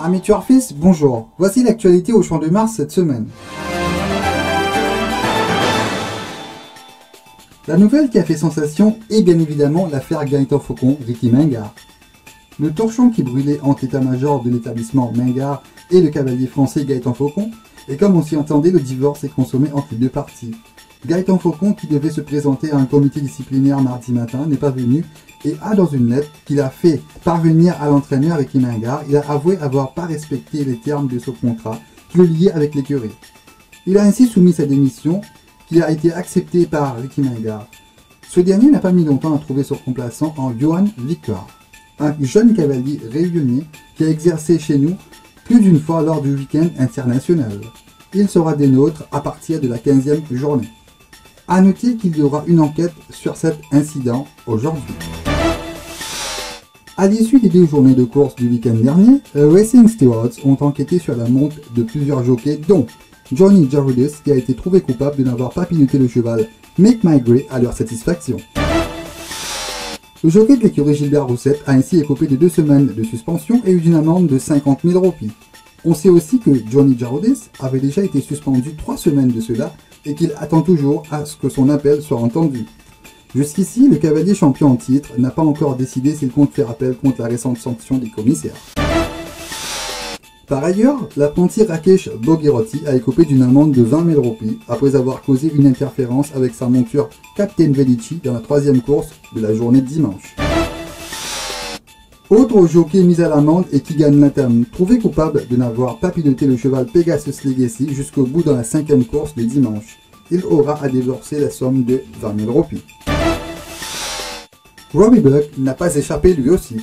Amis turfistes, bonjour. Voici l'actualité au Champ de Mars cette semaine. La nouvelle qui a fait sensation est bien évidemment l'affaire Gaëtan Faucon, Ricky Mingard. Le torchon qui brûlait entre l'état-major de l'établissement Mingard et le cavalier français Gaëtan Faucon, et comme on s'y entendait, le divorce est consommé entre les deux parties. Gaëtan Faucon, qui devait se présenter à un comité disciplinaire mardi matin, n'est pas venu et a, dans une lettre qu'il a fait parvenir à l'entraîneur Ricky Mingard, il a avoué avoir pas respecté les termes de son contrat qui le liait avec l'écurie. Il a ainsi soumis sa démission, qui a été acceptée par Ricky Mingard. Ce dernier n'a pas mis longtemps à trouver son remplaçant en Johan Victoire, un jeune cavalier réunionnais qui a exercé chez nous plus d'une fois lors du week-end international. Il sera des nôtres à partir de la 15e journée. A noter qu'il y aura une enquête sur cet incident aujourd'hui. À l'issue des 2 journées de course du week-end dernier, Racing Stewards ont enquêté sur la monte de plusieurs jockeys, dont Johnny Jarudis, qui a été trouvé coupable de n'avoir pas piloté le cheval Make My Grey à leur satisfaction. Le jockey de l'écurie Gilbert Roussette a ainsi écopé de 2 semaines de suspension et eu une amende de 50 000 roupies. On sait aussi que Johnny Jarudis avait déjà été suspendu 3 semaines de cela et qu'il attend toujours à ce que son appel soit entendu. Jusqu'ici, le cavalier champion en titre n'a pas encore décidé s'il compte faire appel contre la récente sanction des commissaires. Par ailleurs, l'apprenti Rakesh Boghirotti a écopé d'une amende de 20 000 roupies après avoir causé une interférence avec sa monture Captain Velici dans la 3e course de la journée de dimanche. Autre jockey mis à l'amende est Keegan Latham, trouvé coupable de n'avoir pas piloté le cheval Pegasus Legacy jusqu'au bout dans la 5e course de dimanche. Il aura à débourser la somme de 20 000 roupies. Robbie Buck n'a pas échappé lui aussi.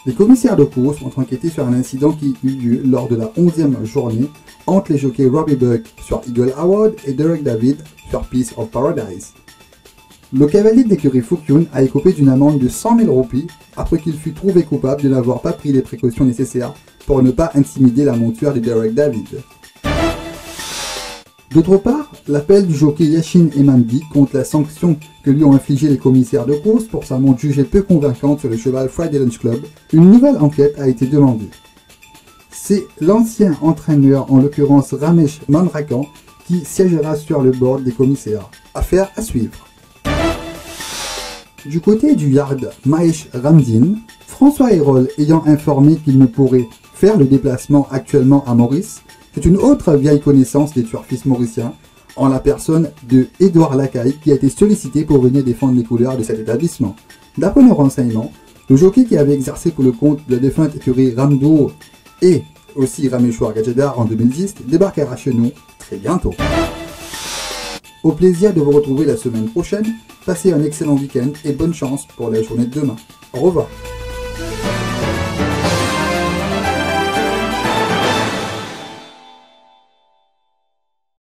Les commissaires de course ont enquêté sur un incident qui eut lieu lors de la 11e journée entre les jockeys Robbie Buck sur Eagle Award et Derek David sur Piece of Paradise. Le cavalier de l'écurie Faucon a écopé d'une amende de 100 000 roupies après qu'il fut trouvé coupable de n'avoir pas pris les précautions nécessaires pour ne pas intimider la monture de Derek David. D'autre part, l'appel du jockey Yashin Emandi contre la sanction que lui ont infligé les commissaires de course pour sa montre jugée peu convaincante sur le cheval Friday Lunch Club, une nouvelle enquête a été demandée. C'est l'ancien entraîneur, en l'occurrence Ramesh Manrakan, qui siégera sur le board des commissaires. Affaire à suivre. Du côté du yard Mahesh Ramdin, François Hérol ayant informé qu'il ne pourrait faire le déplacement actuellement à Maurice, c'est une autre vieille connaissance des turfistes mauriciens, en la personne de Édouard Lacaille, qui a été sollicité pour venir défendre les couleurs de cet établissement. D'après nos renseignements, le jockey qui avait exercé pour le compte de la défunte écurie Ramdo et aussi Rameshwar Gajadhar en 2010 débarquera chez nous très bientôt. Au plaisir de vous retrouver la semaine prochaine, passez un excellent week-end et bonne chance pour la journée de demain. Au revoir.